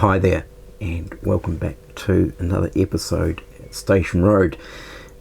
Hi there, and welcome back to another episode at Station Road.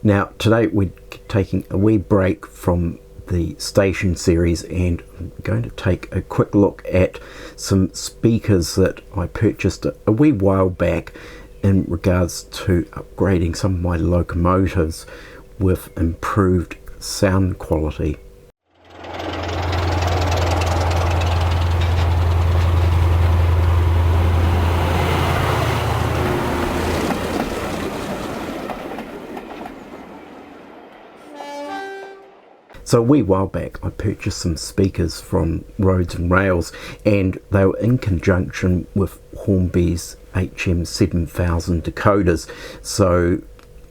Now, today we're taking a wee break from the Station series, and I'm going to take a quick look at some speakers that I purchased a wee while back in regards to upgrading some of my locomotives with improved sound quality. So a wee while back I purchased some speakers from Roads and Rails, and they were in conjunction with Hornby's HM7000 decoders. So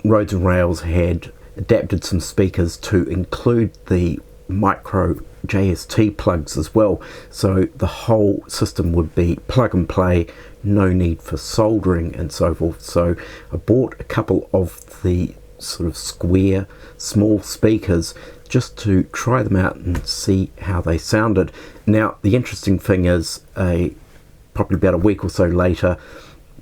Roads and Rails had adapted some speakers to include the micro JST plugs as well, so the whole system would be plug and play, no need for soldering and so forth. So I bought a couple of the sort of square small speakers just to try them out and see how they sounded. Now the interesting thing is, probably about a week or so later,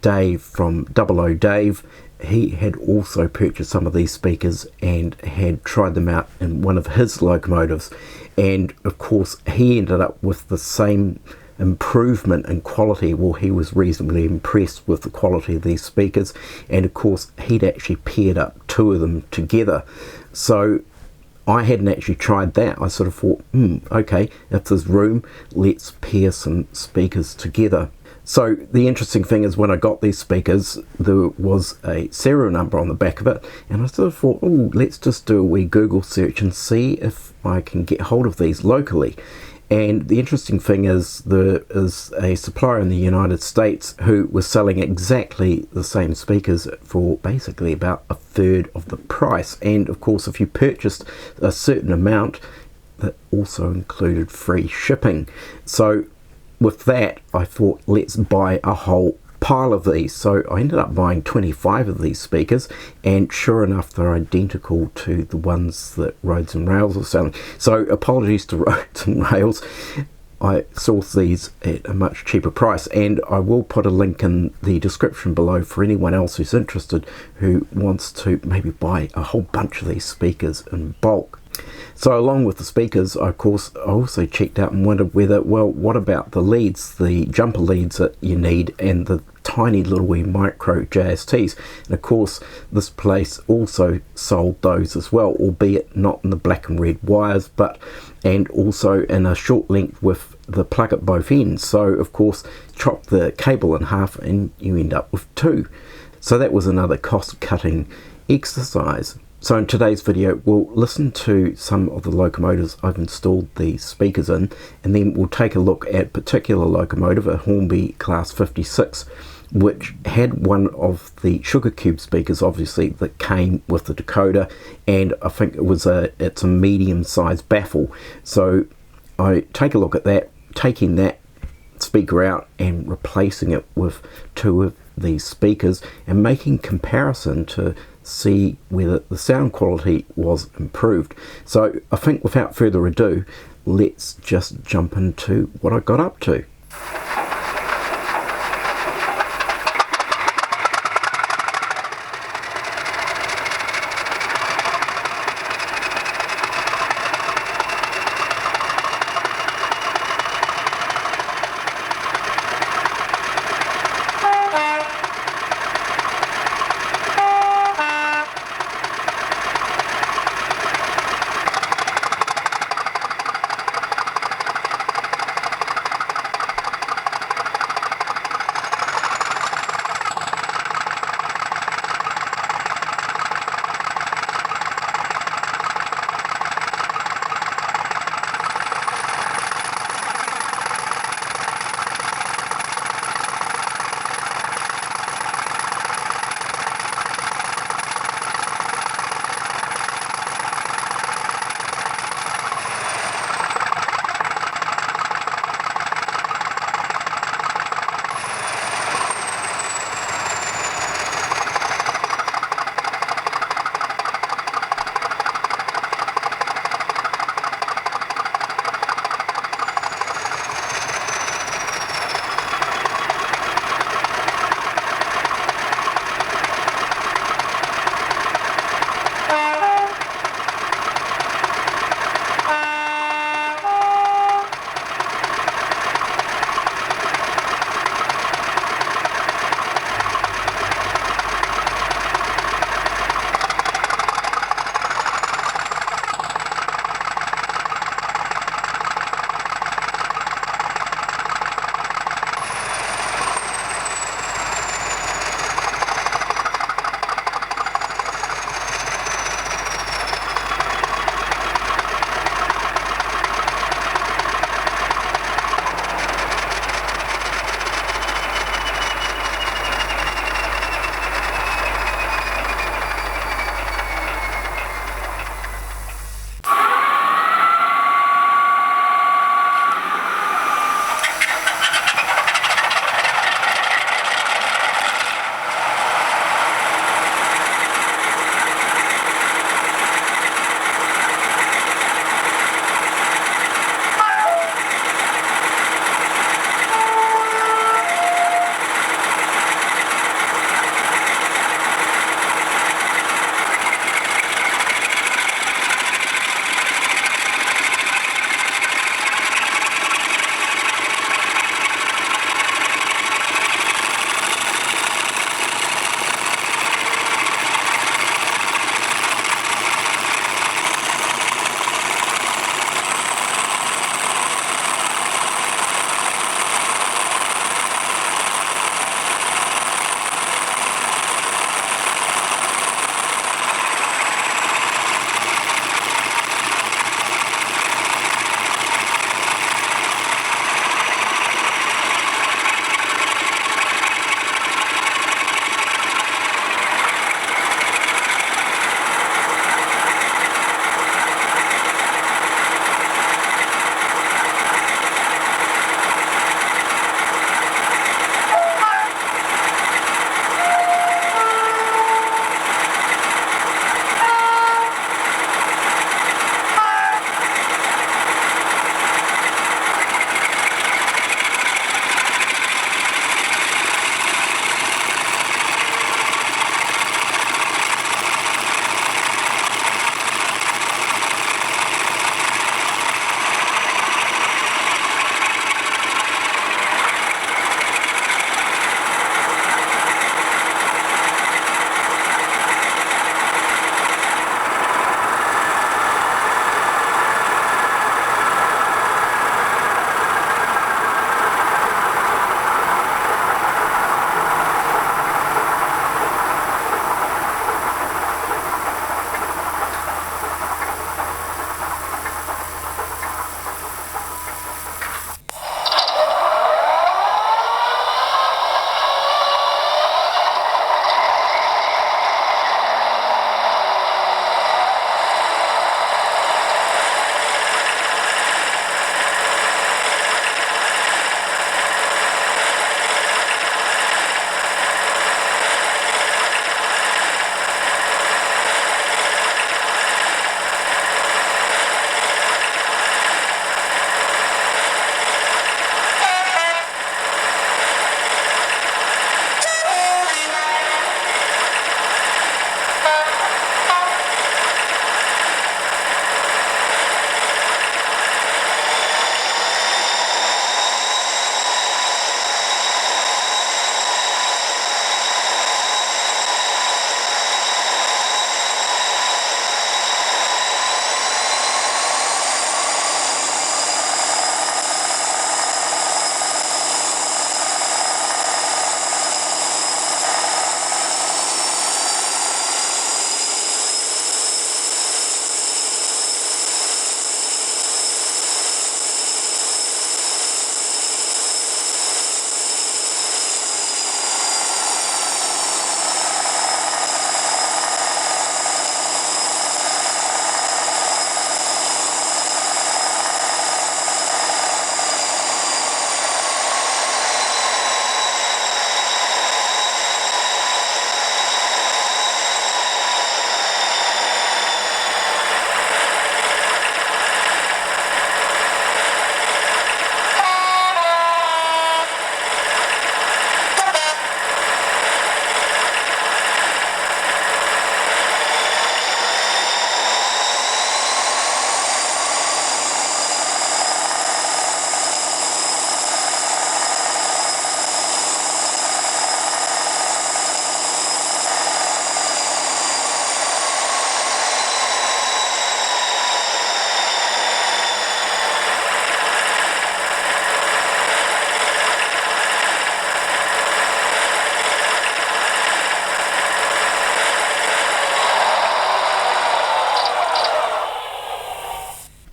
Dave from 00 Dave, he had also purchased some of these speakers and had tried them out in one of his locomotives, and of course he ended up with the same improvement in quality. Well, he was reasonably impressed with the quality of these speakers, and of course he'd actually paired up two of them together. So I hadn't actually tried that. I sort of thought, okay, if there's room, let's pair some speakers together. So the interesting thing is, when I got these speakers, there was a serial number on the back of it, and I sort of thought, let's just do a wee Google search and see if I can get hold of these locally. And the interesting thing is, there is a supplier in the United States who was selling exactly the same speakers for basically about a third of the price. And of course, if you purchased a certain amount, that also included free shipping. So with that, I thought, let's buy a whole pile of these. So I ended up buying 25 of these speakers, and sure enough, they're identical to the ones that Roads and Rails are selling. So apologies to Roads and Rails, I sourced these at a much cheaper price, and I will put a link in the description below for anyone else who's interested, who wants to maybe buy a whole bunch of these speakers in bulk. So along with the speakers, of course, I also checked out and wondered whether, what about the leads, the jumper leads that you need, and the tiny little wee micro JSTs. And of course, this place also sold those as well, albeit not in the black and red wires, and also in a short length with the plug at both ends. So of course, chop the cable in half and you end up with two. So that was another cost-cutting exercise. So in today's video, we'll listen to some of the locomotives I've installed these speakers in, and then we'll take a look at a particular locomotive, a Hornby Class 56, which had one of the sugar cube speakers, obviously, that came with the decoder, and I think it's a medium-sized baffle. So I take a look at that, taking that speaker out and replacing it with two of these speakers, and making comparison to see whether the sound quality was improved. So I think without further ado, let's just jump into what I got up to.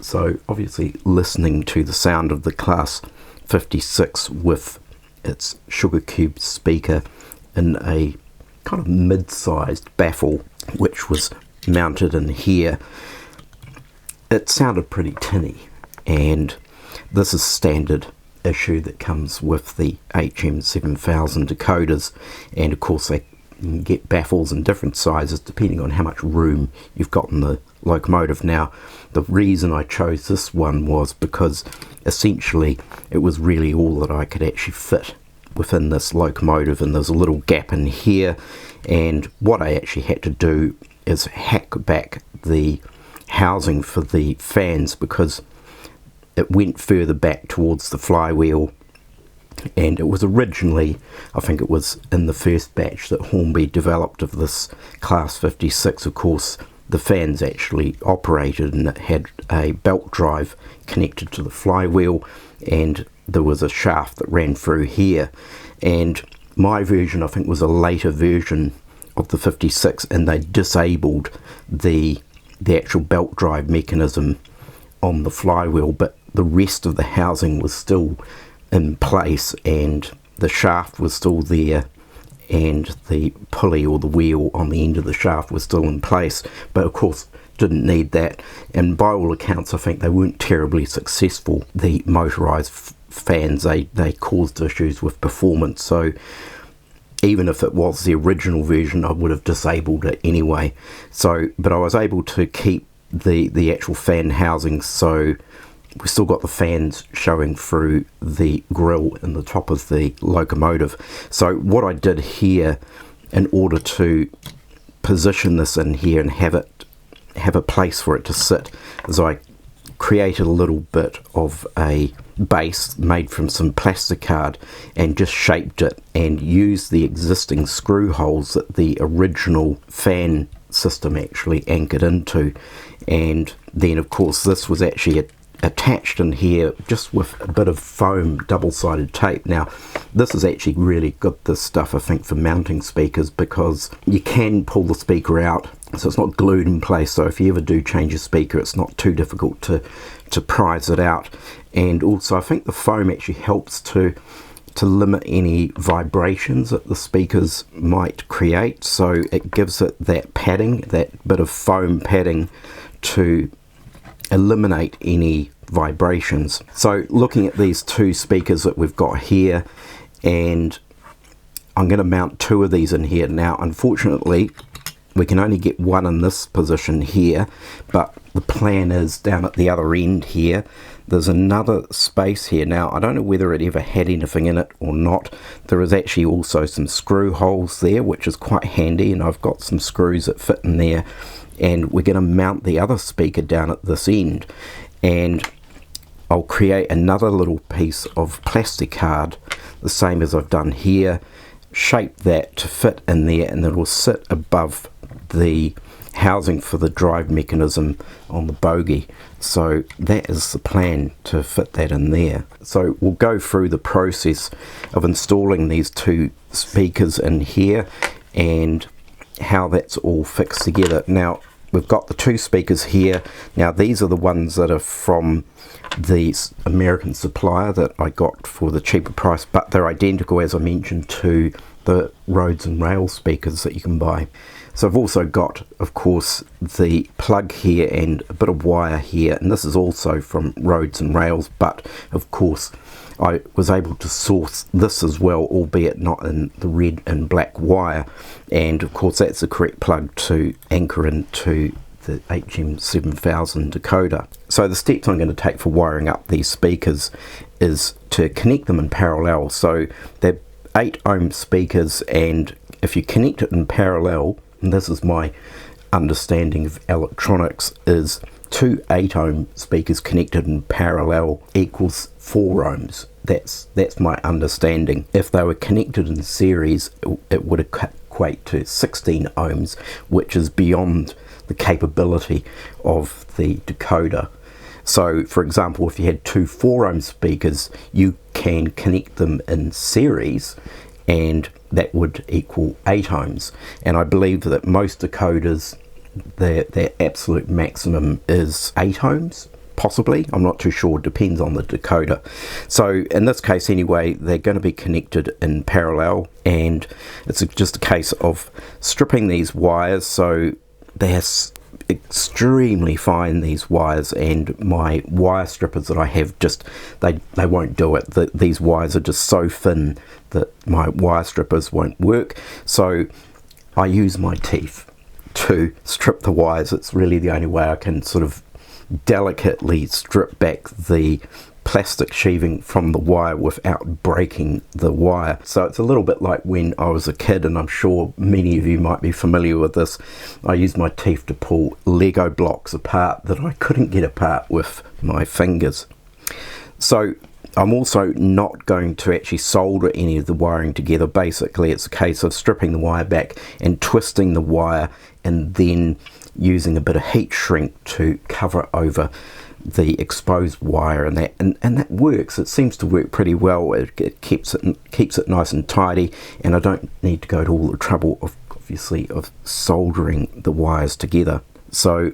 So obviously listening to the sound of the Class 56 with its sugar cube speaker in a kind of mid-sized baffle which was mounted in here, it sounded pretty tinny, and this is standard issue that comes with the HM7000 decoders, and of course they can get baffles in different sizes depending on how much room you've got in the locomotive. Now the reason I chose this one was because essentially it was really all that I could actually fit within this locomotive, and there's a little gap in here, and what I actually had to do is hack back the housing for the fans because it went further back towards the flywheel, and it was originally, I think it was in the first batch that Hornby developed of this Class 56, of course the fans actually operated and it had a belt drive connected to the flywheel, and there was a shaft that ran through here, and my version I think was a later version of the 56, and they disabled the actual belt drive mechanism on the flywheel, but the rest of the housing was still in place and the shaft was still there and the pulley or the wheel on the end of the shaft was still in place, but of course didn't need that, and by all accounts I think they weren't terribly successful, the motorized fans. They caused issues with performance, so even if it was the original version I would have disabled it anyway. So but I was able to keep the actual fan housing, so we still got the fans showing through the grille in the top of the locomotive. So what I did here in order to position this in here and have a place for it to sit is I created a little bit of a base made from some plastic card and just shaped it and used the existing screw holes that the original fan system actually anchored into, and then of course this was actually attached in here just with a bit of foam double-sided tape. Now this is actually really good, this stuff, I think, for mounting speakers, because you can pull the speaker out so it's not glued in place, so if you ever do change your speaker it's not too difficult to prise it out. And also I think the foam actually helps to limit any vibrations that the speakers might create, so it gives it that padding, that bit of foam padding to eliminate any vibrations. So looking at these two speakers that we've got here, and I'm going to mount two of these in here. Now unfortunately we can only get one in this position here, but the plan is down at the other end here there's another space here. Now I don't know whether it ever had anything in it or not. There is actually also some screw holes there, which is quite handy, and I've got some screws that fit in there, and we're going to mount the other speaker down at this end, and I'll create another little piece of plastic card the same as I've done here, shape that to fit in there, and it will sit above the housing for the drive mechanism on the bogie. So that is the plan, to fit that in there. So we'll go through the process of installing these two speakers in here and how that's all fixed together. Now we've got the two speakers here. Now these are the ones that are from the American supplier that I got for the cheaper price, but they're identical, as I mentioned, to the roads and rail speakers that you can buy. So I've also got, of course, the plug here and a bit of wire here, and this is also from Roads and Rails, but of course I was able to source this as well, albeit not in the red and black wire, and of course that's the correct plug to anchor into the HM7000 decoder. So the steps I'm going to take for wiring up these speakers is to connect them in parallel. So they're 8 ohm speakers, and if you connect it in parallel, and this is my understanding of electronics, is 2 8 ohm speakers connected in parallel equals 4 ohms. That's my understanding. If they were connected in series, it would equate to 16 ohms, which is beyond the capability of the decoder. So for example, if you had 2 4 ohm speakers, you can connect them in series and that would equal 8 ohms. And I believe that most decoders, their absolute maximum is 8 ohms. possibly, I'm not too sure, depends on the decoder. So in this case anyway, they're going to be connected in parallel, and it's just a case of stripping these wires. So they're extremely fine, these wires, and my wire strippers that I have just they won't do it. These wires are just so thin that my wire strippers won't work, so I use my teeth to strip the wires. It's really the only way I can sort of delicately strip back the plastic sheathing from the wire without breaking the wire. So it's a little bit like when I was a kid, and I'm sure many of you might be familiar with this. I used my teeth to pull Lego blocks apart that I couldn't get apart with my fingers. So I'm also not going to actually solder any of the wiring together. Basically, it's a case of stripping the wire back and twisting the wire, and then using a bit of heat shrink to cover over the exposed wire, and that works. It seems to work pretty well. It keeps it nice and tidy, and I don't need to go to all the trouble of soldering the wires together. So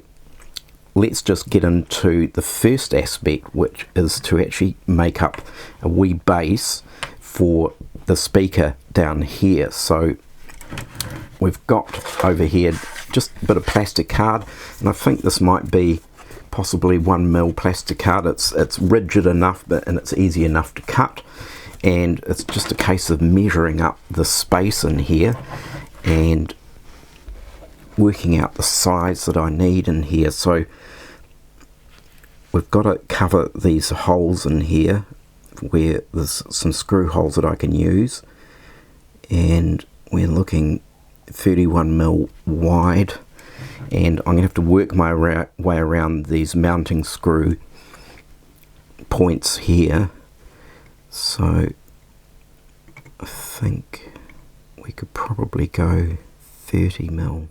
let's just get into the first aspect, which is to actually make up a wee base for the speaker down here. So we've got over here just a bit of plastic card, and I think this might be possibly 1mm plastic card. It's rigid enough, and it's easy enough to cut, and it's just a case of measuring up the space in here and working out the size that I need in here. So we've got to cover these holes in here where there's some screw holes that I can use, and we're looking 31mm wide, and I'm going to have to work my way around these mounting screw points here. So I think we could probably go 30mm.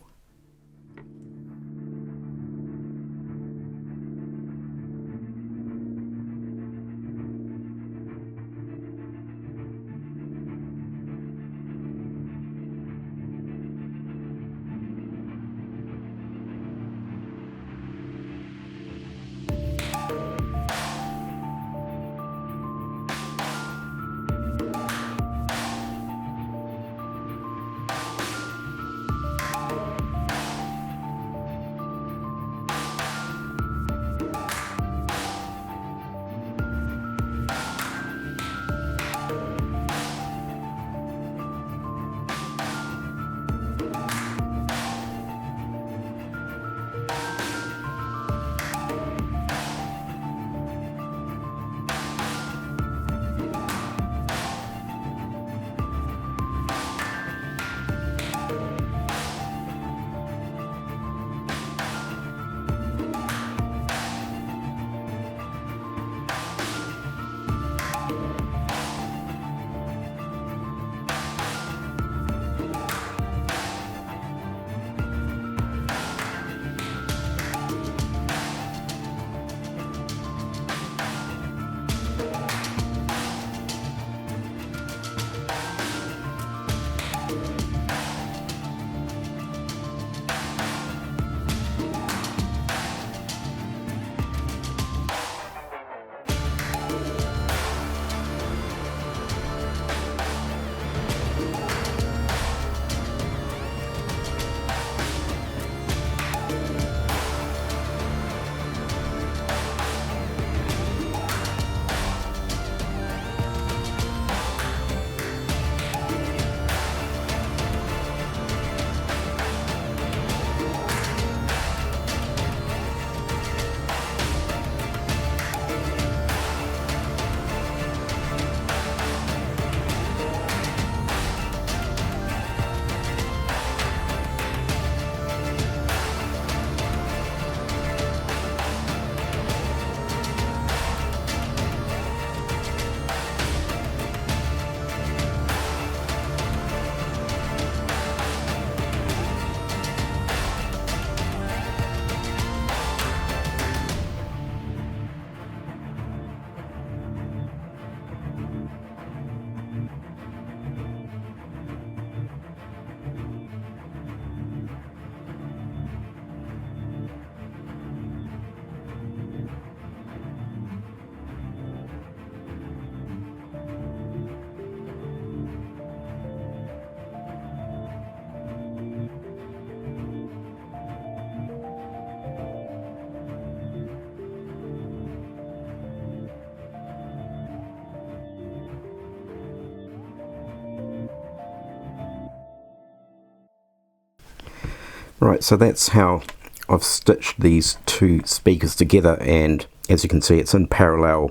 Right, so that's how I've stitched these two speakers together, and as you can see it's in parallel,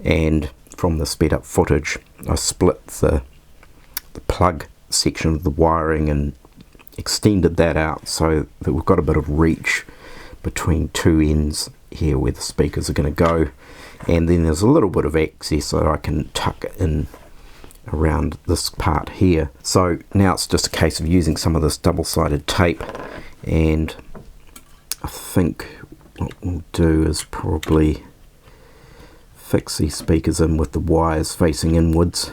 and from the sped up footage I split the plug section of the wiring and extended that out so that we've got a bit of reach between two ends here where the speakers are going to go, and then there's a little bit of access so I can tuck in around this part here. So now it's just a case of using some of this double-sided tape, and I think what we'll do is probably fix these speakers in with the wires facing inwards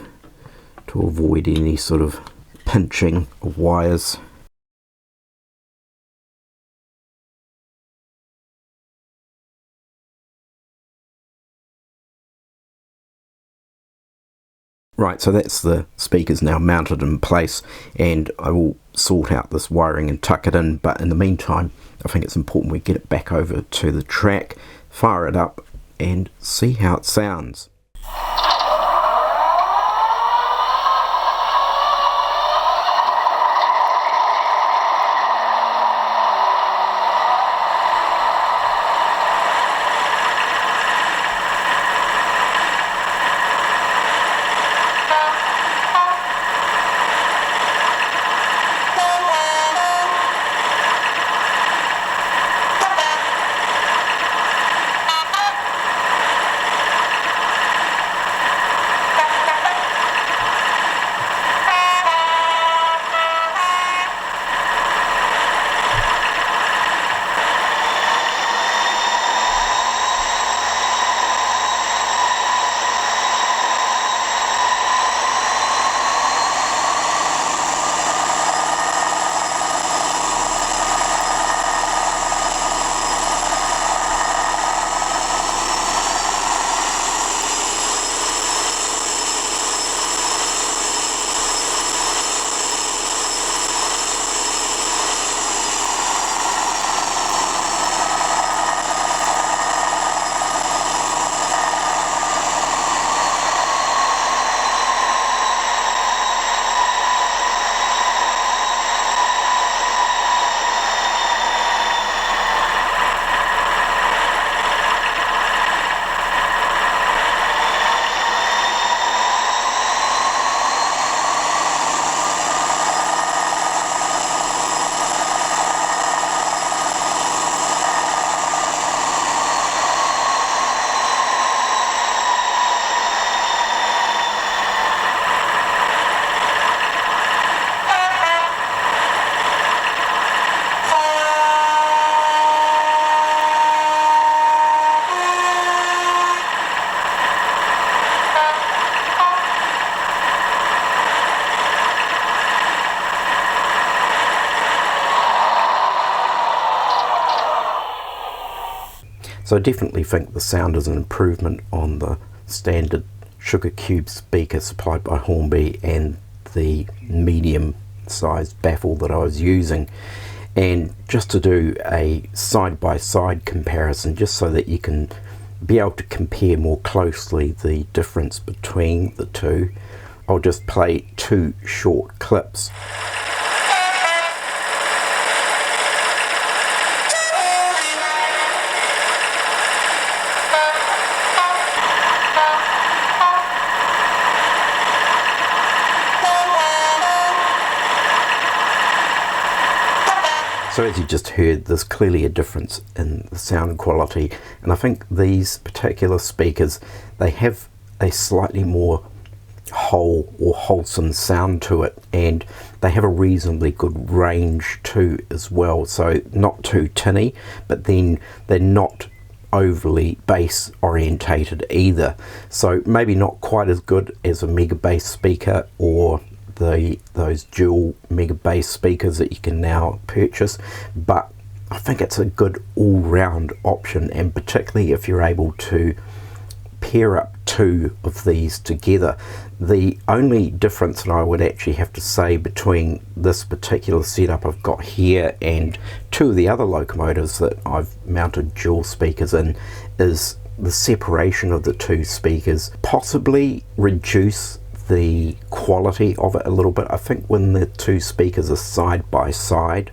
to avoid any sort of pinching of wires. Right, so that's the speakers now mounted in place, and I will sort out this wiring and tuck it in, but in the meantime I think it's important we get it back over to the track, fire it up and see how it sounds. So I definitely think the sound is an improvement on the standard sugar cube speaker supplied by Hornby and the medium sized baffle that I was using. And just to do a side-by-side comparison, just so that you can be able to compare more closely the difference between the two, I'll just play two short clips. So as you just heard, there's clearly a difference in the sound quality, and I think these particular speakers, they have a slightly more whole or wholesome sound to it, and they have a reasonably good range too as well. So not too tinny, but then they're not overly bass orientated either. So maybe not quite as good as a mega bass speaker or those dual mega bass speakers that you can now purchase, but I think it's a good all-round option, and particularly if you're able to pair up two of these together. The only difference that I would actually have to say between this particular setup I've got here and two of the other locomotives that I've mounted dual speakers in is the separation of the two speakers. Possibly reduce the quality of it a little bit. I think when the two speakers are side by side,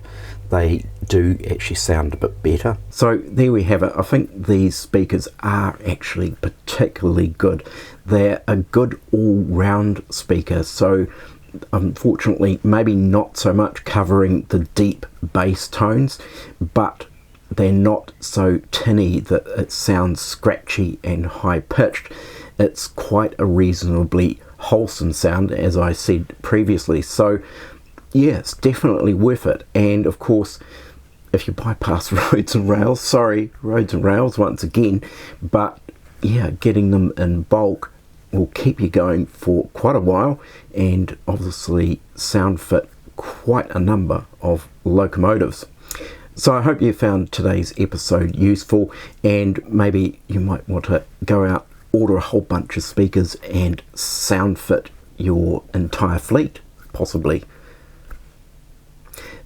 they do actually sound a bit better. So there we have it. I think these speakers are actually particularly good. They're a good all-round speaker, so unfortunately maybe not so much covering the deep bass tones, but they're not so tinny that it sounds scratchy and high-pitched. It's quite a reasonably wholesome sound, as I said previously. So yeah, it's definitely worth it. And of course, if you bypass roads and rails, sorry, roads and rails once again, but yeah, getting them in bulk will keep you going for quite a while, and obviously sound fit quite a number of locomotives. So I hope you found today's episode useful, and maybe you might want to go out, order a whole bunch of speakers and sound fit your entire fleet, possibly.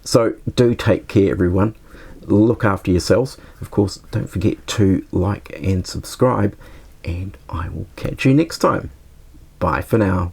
So do take care, everyone. Look after yourselves. Of course, don't forget to like and subscribe, and I will catch you next time. Bye for now.